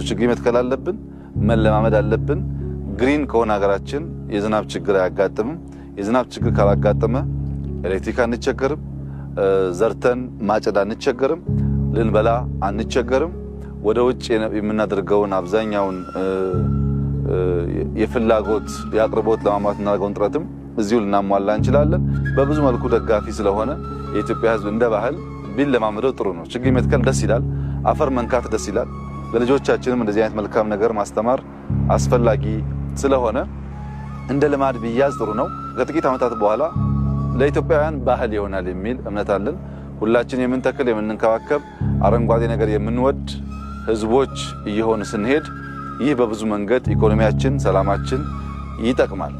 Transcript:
ችግኝ መትከል አለብን፣ መለማመድ አለብን። ግሪን ከሆነ ሀገራችን የዝናብ ችግር አያጋጥምም። የዝናብ ችግር ካላጋጠመ ኤሌክትሪክ አንቸገርም፣ ዘርተን ማጨድ አንቸገርም፣ ልንበላ አንቸገርም። ወደ ውጭ የምናደርገውን አብዛኛውን የፍላጎት የአቅርቦት ለማሟላት እናደርገውን ጥረትም እዚሁ ልናሟላ እንችላለን። በብዙ መልኩ ደጋፊ ስለሆነ የኢትዮጵያ ሕዝብ እንደ ባህል ቢለማመደው ጥሩ ነው። ችግኝ መትከል ደስ ይላል፣ አፈር መንካት ደስ ይላል። ለልጆቻችንም እንደዚህ አይነት መልካም ነገር ማስተማር አስፈላጊ ስለሆነ እንደ ልማድ ቢያዝ ጥሩ ነው። ከጥቂት ዓመታት በኋላ ለኢትዮጵያውያን ባህል ይሆናል የሚል እምነት አለን። ሁላችን የምንተክል የምንንከባከብ አረንጓዴ ነገር የምንወድ ህዝቦች እየሆን ስንሄድ ይህ በብዙ መንገድ ኢኮኖሚያችን፣ ሰላማችን ይጠቅማል።